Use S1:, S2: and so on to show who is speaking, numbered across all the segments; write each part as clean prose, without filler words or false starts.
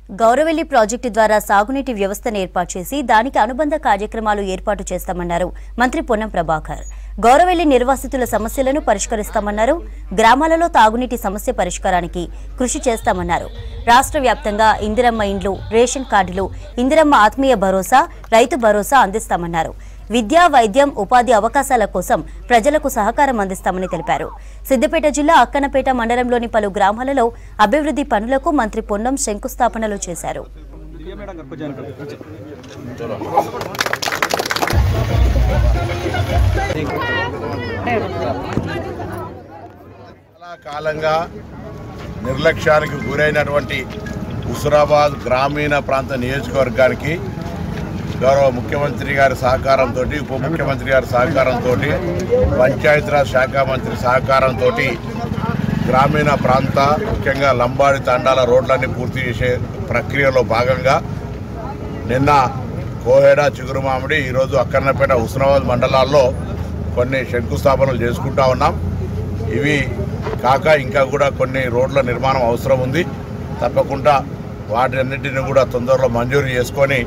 S1: Gouravelli project ద్వారా సాగునీటి వ్యవస్థను ఏర్పాటు చేసి దానికి అనుబంధ కార్యక్రమాలు ఏర్పాటు చేస్తామన్నారు మంత్రి పొన్నం ప్రభాకర్. గౌరవెల్లి నిర్వాసితుల సమస్యలను పరిష్కరిస్తామన్నారు. గ్రామాలలో తాగునీటి సమస్య పరిష్కారానికి కృషి చేస్తామన్నారు. రాష్ట్ర వ్యాప్తంగా ఇందిరమ్మ ఇండ్లు, రేషన్ కార్డులు, ఇందిరమ్మ ఆత్మీయ భరోసా, రైతు భరోసా అందిస్తామన్నారు. విద్యా, వైద్యం, ఉపాధి అవకాశాల కోసం ప్రజలకు సహకారం అందిస్తామని తెలిపారు. సిద్దిపేట జిల్లా అక్కన్నపేట మండలంలోని పలు గ్రామాలలో అభివృద్ధి పనులకు మంత్రి పొన్నం శంకుస్థాపనలు చేశారు.
S2: చాలా కాలంగా నిర్లక్ష్యానికి గురైనటువంటి హుస్నాబాద్ గ్రామీణ ప్రాంత నియోజకవర్గానికి గౌరవ ముఖ్యమంత్రి గారి సహకారంతో, ఉప ముఖ్యమంత్రి గారి సహకారంతో, పంచాయతీరాజ్ శాఖ మంత్రి సహకారంతో గ్రామీణ ప్రాంత ముఖ్యంగా లంబాడి తండాల రోడ్లన్నీ పూర్తి చేసే ప్రక్రియలో భాగంగా నిన్న కోహెడ, చిగురుమామిడి, ఈరోజు అక్కన్నపేట, హుస్నాబాద్ మండలాల్లో కొన్ని శంకుస్థాపనలు చేసుకుంటా ఉన్నాం. ఇవి కాక ఇంకా కూడా కొన్ని రోడ్ల నిర్మాణం అవసరం ఉంది. తప్పకుండా వాటన్నిటిని కూడా తొందరలో మంజూరు చేసుకొని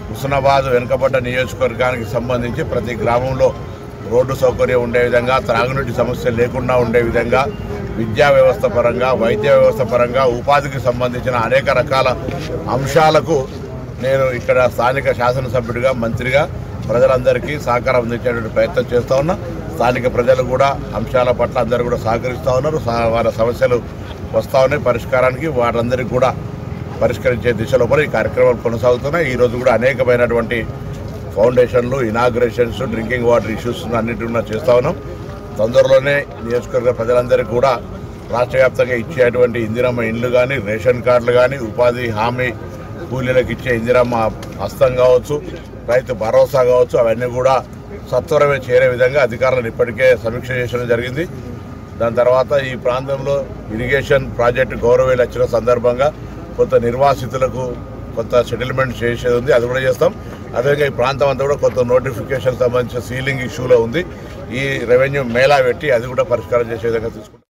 S2: హుస్నాబాద్ వెనుకబడ్డ నియోజకవర్గానికి సంబంధించి ప్రతి గ్రామంలో రోడ్డు సౌకర్యం ఉండే విధంగా, త్రాగునీటి సమస్య లేకుండా ఉండే విధంగా, విద్యా వ్యవస్థ పరంగా, వైద్య వ్యవస్థ పరంగా, ఉపాధికి సంబంధించిన అనేక రకాల అంశాలకు నేను ఇక్కడ స్థానిక శాసనసభ్యుడిగా, మంత్రిగా ప్రజలందరికీ సహకారం అందించేటువంటి ప్రయత్నం చేస్తూ ఉన్నా. స్థానిక ప్రజలు కూడా అంశాల పట్ల అందరూ కూడా సహకరిస్తూ ఉన్నారు. వారి సమస్యలు వస్తూ ఉన్నాయి పరిష్కారానికి. వారందరికీ కూడా పరిష్కరించే దిశలో ఈ కార్యక్రమాలు కొనసాగుతున్నాయి. ఈరోజు కూడా అనేకమైనటువంటి ఫౌండేషన్లు, ఇనాగ్రేషన్స్, డ్రింకింగ్ వాటర్ ఇష్యూస్ అన్నింటినీ చేస్తూ ఉన్నాం. తొందరలోనే నియోజకవర్గ ప్రజలందరికీ కూడా రాష్ట్ర వ్యాప్తంగా ఇచ్చేటువంటి ఇందిరమ్మ ఇండ్లు కానీ, రేషన్ కార్డులు కానీ, ఉపాధి హామీ కూలీలకు ఇచ్చే ఇందిరమ్మ హస్తం కావచ్చు, రైతు భరోసా కావచ్చు, అవన్నీ కూడా సత్వరమే చేరే విధంగా అధికారులను ఇప్పటికే సమీక్ష చేయడం జరిగింది. దాని తర్వాత ఈ ప్రాంతంలో ఇరిగేషన్ ప్రాజెక్టు గౌరవెల్లి వచ్చిన సందర్భంగా కొంత నిర్వాసితులకు కొంత సెటిల్మెంట్ చేసేది ఉంది, అది కూడా చేస్తాం. అదేవిధంగా ఈ ప్రాంతం అంతా కూడా కొంత నోటిఫికేషన్ సంబంధించిన సీలింగ్ ఇష్యూలో ఉంది. ఈ రెవెన్యూ మేళా పెట్టి అది కూడా పరిష్కారం చేసే విధంగా తీసుకుంటాం.